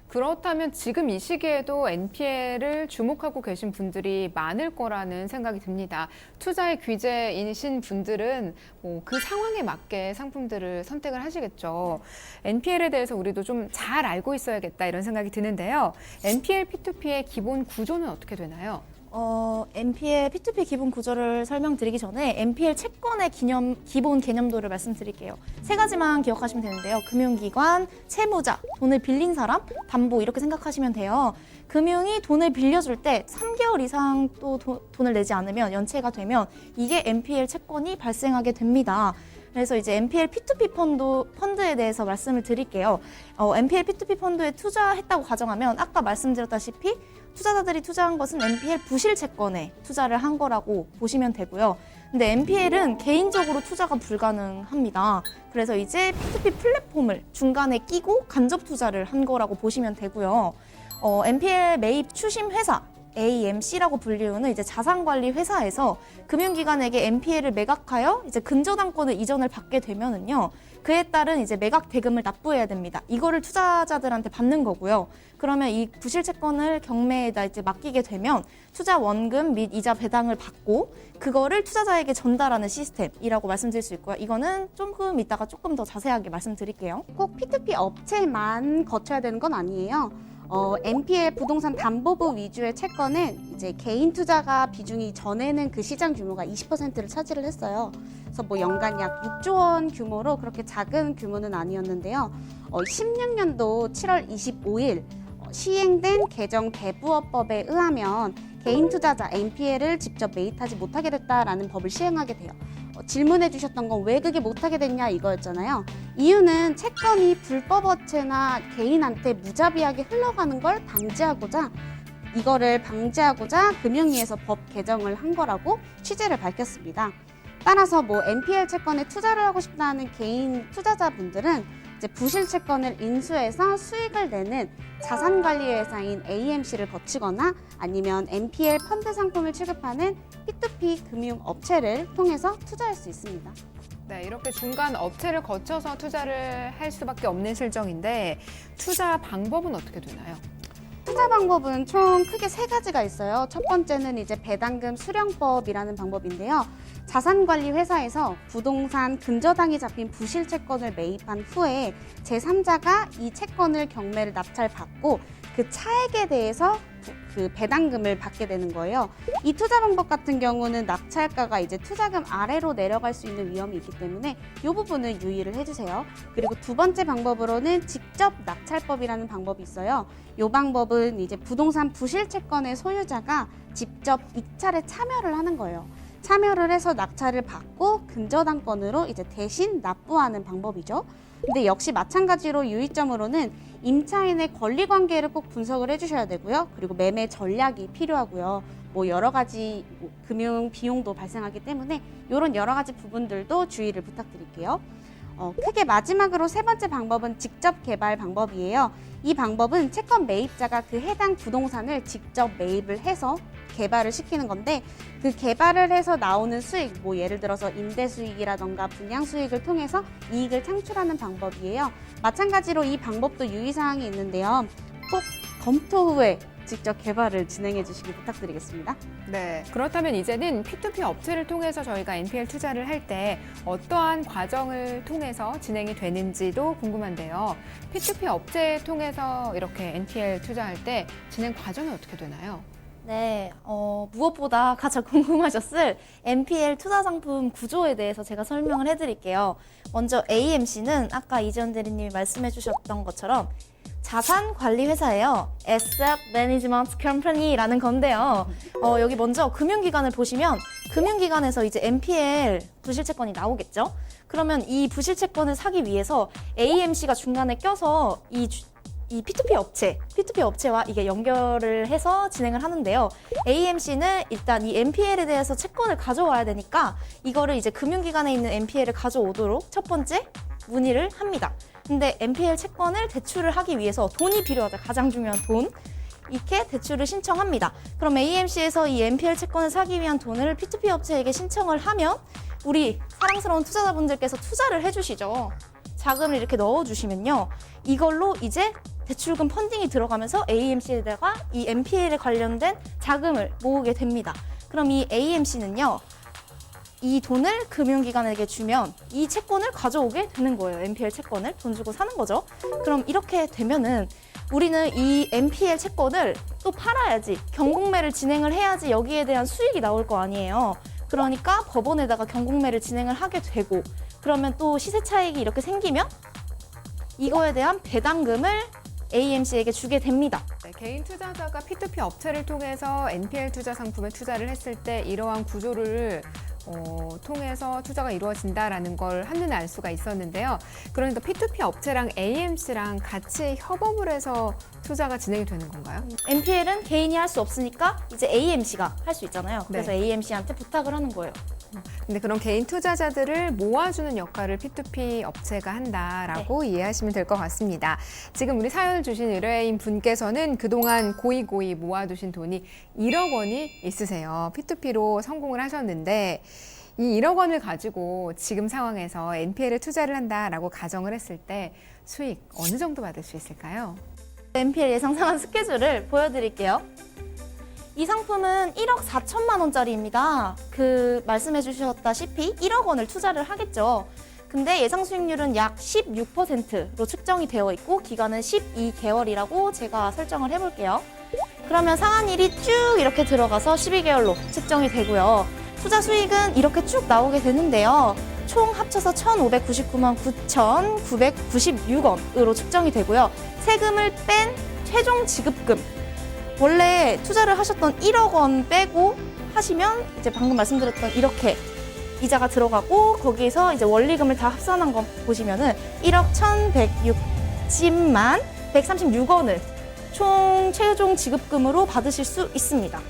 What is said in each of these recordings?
그렇다면 지금 이 시기에도 NPL을 주목하고 계신 분들이 많을 거라는 생각이 듭니다. 투자의 귀재이신 분들은 그 상황에 맞게 상품들을 선택을 하시겠죠. NPL에 대해서 우리도 좀 잘 알고 있어야겠다 이런 생각이 드는데요. NPL P2P의 기본 구조는 어떻게 되나요? NPL P2P 기본 구조를 설명드리기 전에 NPL 채권의 기본 개념도를 말씀드릴게요. 세 가지만 기억하시면 되는데요. 금융기관, 채무자, 돈을 빌린 사람, 담보 이렇게 생각하시면 돼요. 금융이 돈을 빌려줄 때 3개월 이상 또 돈을 내지 않으면 연체가 되면 이게 NPL 채권이 발생하게 됩니다. 그래서 이제 NPL P2P 펀드에 대해서 말씀을 드릴게요. NPL P2P 펀드에 투자했다고 가정하면 아까 말씀드렸다시피 투자자들이 투자한 것은 NPL 부실 채권에 투자를 한 거라고 보시면 되고요. 근데 NPL은 개인적으로 투자가 불가능합니다. 그래서 이제 P2P 플랫폼을 중간에 끼고 간접 투자를 한 거라고 보시면 되고요. NPL 매입 추심 회사 AMC라고 불리우는 이제 자산관리 회사에서 금융기관에게 NPL을 매각하여 이제 근저당권을 이전을 받게 되면은요, 그에 따른 이제 매각 대금을 납부해야 됩니다. 이거를 투자자들한테 받는 거고요. 그러면 이 부실 채권을 경매에다 이제 맡기게 되면 투자 원금 및 이자 배당을 받고 그거를 투자자에게 전달하는 시스템이라고 말씀드릴 수 있고요. 이거는 조금 이따가 조금 더 자세하게 말씀드릴게요. 꼭 P2P 업체만 거쳐야 되는 건 아니에요. NPL 부동산 담보부 위주의 채권은 이제 개인 투자가 비중이 전에는 그 시장 규모가 20%를 차지를 했어요. 그래서 뭐 연간 약 6조 원 규모로 그렇게 작은 규모는 아니었는데요. 16년도 7월 25일 시행된 개정 대부업법에 의하면 개인 투자자 NPL을 직접 매입하지 못하게 됐다라는 법을 시행하게 돼요. 질문해 주셨던 건 왜 그게 못하게 됐냐 이거였잖아요. 이유는 채권이 불법 업체나 개인한테 무자비하게 흘러가는 걸 방지하고자 금융위에서 법 개정을 한 거라고 취지를 밝혔습니다. 따라서 뭐 NPL 채권에 투자를 하고 싶다는 개인 투자자분들은 이제 부실 채권을 인수해서 수익을 내는 자산관리회사인 AMC를 거치거나 아니면 NPL 펀드 상품을 취급하는 P2P 금융업체를 통해서 투자할 수 있습니다. 네, 이렇게 중간 업체를 거쳐서 투자를 할 수밖에 없는 실정인데 투자 방법은 어떻게 되나요? 투자 방법은 총 크게 세 가지가 있어요. 첫 번째는 이제 배당금 수령법이라는 방법인데요. 자산관리 회사에서 부동산 근저당이 잡힌 부실 채권을 매입한 후에 제3자가 이 채권을 경매를 낙찰받고 그 차액에 대해서 그 배당금을 받게 되는 거예요. 이 투자 방법 같은 경우는 낙찰가가 이제 투자금 아래로 내려갈 수 있는 위험이 있기 때문에 이 부분은 유의를 해주세요. 그리고 두 번째 방법으로는 직접 낙찰법이라는 방법이 있어요. 이 방법은 이제 부동산 부실 채권의 소유자가 직접 입찰에 참여를 하는 거예요. 참여를 해서 낙찰을 받고 근저당권으로 이제 대신 납부하는 방법이죠. 근데 역시 마찬가지로 유의점으로는 임차인의 권리 관계를 꼭 분석을 해주셔야 되고요. 그리고 매매 전략이 필요하고요. 뭐 여러 가지 금융 비용도 발생하기 때문에 이런 여러 가지 부분들도 주의를 부탁드릴게요. 크게 마지막으로 세 번째 방법은 직접 개발 방법이에요. 이 방법은 채권 매입자가 그 해당 부동산을 직접 매입을 해서 개발을 시키는 건데 그 개발을 해서 나오는 수익, 뭐 예를 들어서 임대 수익이라던가 분양 수익을 통해서 이익을 창출하는 방법이에요. 마찬가지로 이 방법도 유의사항이 있는데요. 꼭 검토 후에 직접 개발을 진행해 주시기 부탁드리겠습니다. 네, 그렇다면 이제는 P2P 업체를 통해서 저희가 NPL 투자를 할 때 어떠한 과정을 통해서 진행이 되는지도 궁금한데요. P2P 업체 통해서 이렇게 NPL 투자할 때 진행 과정이 어떻게 되나요? 네, 무엇보다 가장 궁금하셨을 NPL 투자 상품 구조에 대해서 제가 설명을 해드릴게요. 먼저 AMC는 아까 이지연 대리님이 말씀해 주셨던 것처럼 자산관리회사예요. Asset Management Company라는 건데요. 여기 먼저 금융기관을 보시면 금융기관에서 이제 NPL 부실채권이 나오겠죠. 그러면 이 부실채권을 사기 위해서 AMC가 중간에 껴서 이 P2P 업체와 이게 연결을 해서 진행을 하는데요. AMC는 일단 이 NPL에 대해서 채권을 가져와야 되니까 이거를 이제 금융기관에 있는 NPL을 가져오도록 첫 번째 문의를 합니다. 근데 NPL 채권을 대출을 하기 위해서 돈이 필요하다. 가장 중요한 돈. 이렇게 대출을 신청합니다. 그럼 AMC에서 이 NPL 채권을 사기 위한 돈을 P2P 업체에게 신청을 하면 우리 사랑스러운 투자자분들께서 투자를 해주시죠. 자금을 이렇게 넣어주시면요. 이걸로 이제 대출금 펀딩이 들어가면서 AMC에다가 이 NPL에 관련된 자금을 모으게 됩니다. 그럼 이 AMC는요. 이 돈을 금융기관에게 주면 이 채권을 가져오게 되는 거예요. NPL 채권을 돈 주고 사는 거죠. 그럼 이렇게 되면은 우리는 이 NPL 채권을 또 팔아야지, 경공매를 진행을 해야지 여기에 대한 수익이 나올 거 아니에요. 그러니까 법원에다가 경공매를 진행을 하게 되고, 그러면 또 시세 차익이 이렇게 생기면 이거에 대한 배당금을 AMC에게 주게 됩니다. 네, 개인 투자자가 P2P 업체를 통해서 NPL 투자 상품에 투자를 했을 때 이러한 구조를 통해서 투자가 이루어진다라는 걸 한눈에 알 수가 있었는데요. 그러니까 P2P 업체랑 AMC랑 같이 협업을 해서 투자가 진행이 되는 건가요? NPL은 개인이 할 수 없으니까 이제 AMC가 할 수 있잖아요. 그래서 네. AMC한테 부탁을 하는 거예요. 근데 그런 개인 투자자들을 모아주는 역할을 P2P 업체가 한다라고 이해하시면 될 것 같습니다. 지금 우리 사연을 주신 의뢰인 분께서는 그동안 고이고이 모아두신 돈이 1억 원이 있으세요. P2P로 성공을 하셨는데 이 1억 원을 가지고 지금 상황에서 NPL에 투자를 한다라고 가정을 했을 때 수익 어느 정도 받을 수 있을까요? NPL 예상 상환 스케줄을 보여드릴게요. 이 상품은 1억 4천만 원짜리입니다. 말씀해 주셨다시피 1억 원을 투자를 하겠죠. 근데 예상 수익률은 약 16%로 측정이 되어 있고 기간은 12개월이라고 제가 설정을 해볼게요. 그러면 상환일이 쭉 이렇게 들어가서 12개월로 측정이 되고요. 투자 수익은 이렇게 쭉 나오게 되는데요. 총 합쳐서 1,599만 9,996원으로 측정이 되고요. 세금을 뺀 최종 지급금, 원래 투자를 하셨던 1억 원 빼고 하시면 이제 방금 말씀드렸던 이렇게 이자가 들어가고 거기에서 이제 원리금을 다 합산한 거 보시면은 1억 1,160만 136원을 총 최종 지급금으로 받으실 수 있습니다.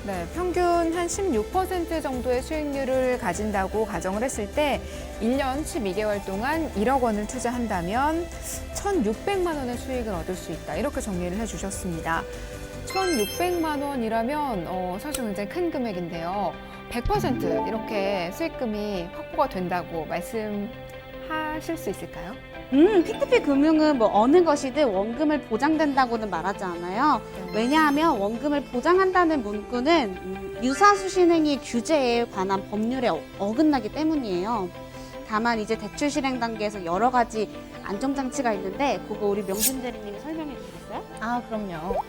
네, 평균 한 16% 정도의 수익률을 가진다고 가정을 했을 때 1년 12개월 동안 1억 원을 투자한다면 1,600만 원의 수익을 얻을 수 있다. 이렇게 정리를 해주셨습니다. 1,600만 원이라면 사실 굉장히 큰 금액인데요. 100% 이렇게 수익금이 확보가 된다고 말씀하실 수 있을까요? P2P 금융은 뭐 어느 것이든 원금을 보장된다고는 말하지 않아요. 왜냐하면 원금을 보장한다는 문구는 유사수신행위 규제에 관한 법률에 어긋나기 때문이에요. 다만 이제 대출 실행 단계에서 여러 가지 안정장치가 있는데 그거 우리 명준 대리님이 설명해 주시겠어요? 아, 그럼요.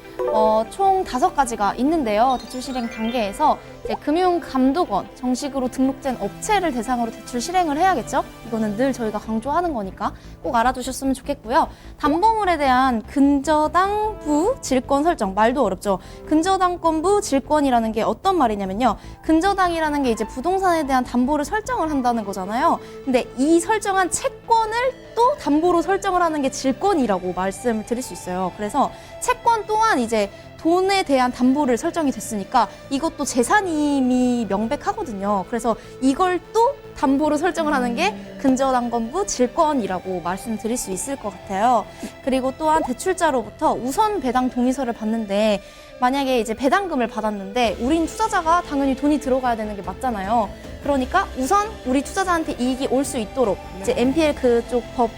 총 5가지가 있는데요. 대출 실행 단계에서 이제 금융감독원, 정식으로 등록된 업체를 대상으로 대출 실행을 해야겠죠? 이거는 늘 저희가 강조하는 거니까 꼭 알아두셨으면 좋겠고요. 담보물에 대한 근저당부 질권 설정, 말도 어렵죠? 근저당권부 질권이라는 게 어떤 말이냐면요. 근저당이라는 게 이제 부동산에 대한 담보를 설정을 한다는 거잖아요. 근데 이 설정한 채권을 또 담보로 설정을 하는 게 질권이라고 말씀을 드릴 수 있어요. 그래서 채권 또한 이제 돈에 대한 담보를 설정이 됐으니까 이것도 재산임이 명백하거든요. 그래서 이걸 또 담보로 설정을 하는 게 근저당권부 질권이라고 말씀드릴 수 있을 것 같아요. 그리고 또한 대출자로부터 우선 배당 동의서를 받는데 만약에 이제 배당금을 받았는데 우린 투자자가 당연히 돈이 들어가야 되는 게 맞잖아요. 그러니까 우선 우리 투자자한테 이익이 올 수 있도록 이제 NPL 그쪽 법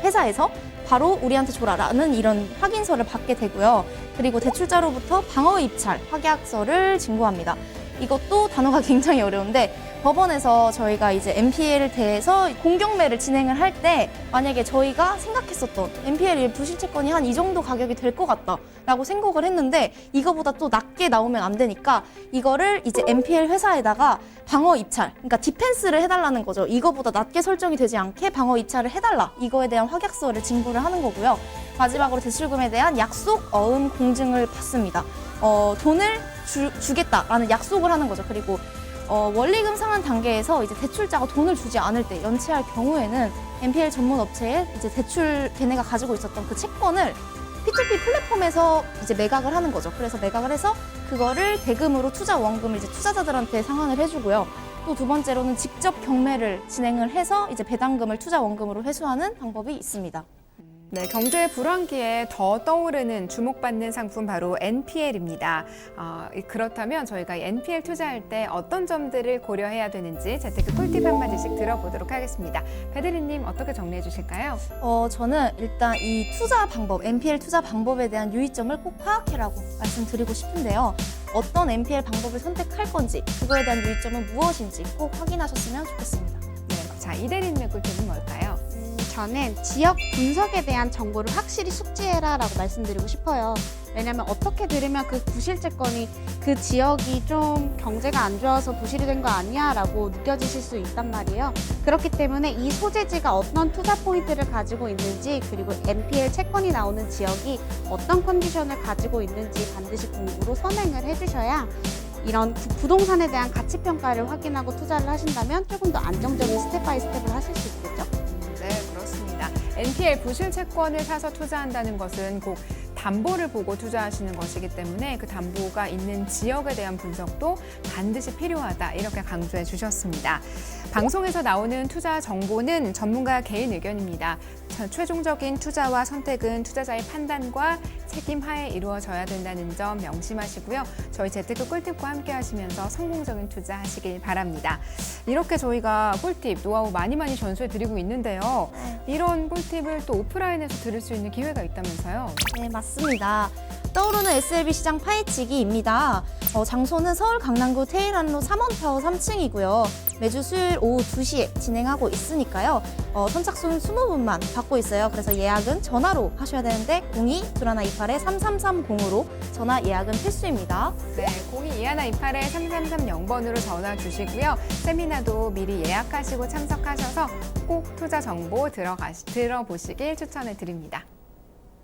회사에서 바로 우리한테 줘라라는 이런 확인서를 받게 되고요. 그리고 대출자로부터 방어 입찰 확약서를 진구합니다. 이것도 단어가 굉장히 어려운데 법원에서 저희가 이제 NPL에 대해서 공경매를 진행을 할 때 만약에 저희가 생각했었던 NPL 부실채권이 한 이 정도 가격이 될 것 같다라고 생각을 했는데 이거보다 또 낮게 나오면 안 되니까 이거를 이제 NPL 회사에다가 방어 입찰, 그러니까 디펜스를 해달라는 거죠. 이거보다 낮게 설정이 되지 않게 방어 입찰을 해달라. 이거에 대한 확약서를 진구를 하는 거고요. 마지막으로 대출금에 대한 약속 어음 공증을 받습니다. 돈을 주겠다라는 약속을 하는 거죠. 그리고 원리금 상환 단계에서 이제 대출자가 돈을 주지 않을 때 연체할 경우에는 NPL 전문 업체에 이제 대출 걔네가 가지고 있었던 그 채권을 P2P 플랫폼에서 이제 매각을 하는 거죠. 그래서 매각을 해서 그거를 대금으로 투자 원금을 이제 투자자들한테 상환을 해주고요. 또 두 번째로는 직접 경매를 진행을 해서 이제 배당금을 투자 원금으로 회수하는 방법이 있습니다. 네, 경제 불황기에 더 떠오르는 주목받는 상품 바로 NPL입니다. 그렇다면 저희가 NPL 투자할 때 어떤 점들을 고려해야 되는지 재테크 꿀팁 한마디씩 들어보도록 하겠습니다. 배대리님 어떻게 정리해 주실까요? 저는 일단 이 투자 방법, NPL 투자 방법에 대한 유의점을 꼭 파악해라고 말씀드리고 싶은데요. 어떤 NPL 방법을 선택할 건지, 그거에 대한 유의점은 무엇인지 꼭 확인하셨으면 좋겠습니다. 네, 자, 이 대리님의 꿀팁은 뭘까요? 저는 지역 분석에 대한 정보를 확실히 숙지해라라고 말씀드리고 싶어요. 왜냐하면 어떻게 들으면 그 부실채권이 그 지역이 좀 경제가 안 좋아서 부실이 된 거 아니야 라고 느껴지실 수 있단 말이에요. 그렇기 때문에 이 소재지가 어떤 투자 포인트를 가지고 있는지, 그리고 NPL 채권이 나오는 지역이 어떤 컨디션을 가지고 있는지 반드시 공부로 선행을 해주셔야 이런 부동산에 대한 가치평가를 확인하고 투자를 하신다면 조금 더 안정적인 스텝 바이 스텝을 하실 수 있겠죠. 네, 그렇습니다. NPL 부실 채권을 사서 투자한다는 것은 꼭 담보를 보고 투자하시는 것이기 때문에 그 담보가 있는 지역에 대한 분석도 반드시 필요하다, 이렇게 강조해 주셨습니다. 방송에서 나오는 투자 정보는 전문가 개인 의견입니다. 최종적인 투자와 선택은 투자자의 판단과 책임 하에 이루어져야 된다는 점 명심하시고요. 저희 재테크 꿀팁과 함께 하시면서 성공적인 투자하시길 바랍니다. 이렇게 저희가 꿀팁, 노하우 많이 전수해 드리고 있는데요. 이런 꿀팁을 또 오프라인에서 들을 수 있는 기회가 있다면서요? 네, 맞습니다. 떠오르는 SLB 시장 파헤치기입니다. 장소는 서울 강남구 테일한로 3원타워 3층이고요. 매주 수요일 오후 2시에 진행하고 있으니까요. 선착순 20분만 받고 있어요. 그래서 예약은 전화로 하셔야 되는데 02-2128-3330으로 전화 예약은 필수입니다. 네, 02-2128-3330번으로 전화 주시고요. 세미나도 미리 예약하시고 참석하셔서 꼭 투자 정보 들어보시길 추천해 드립니다.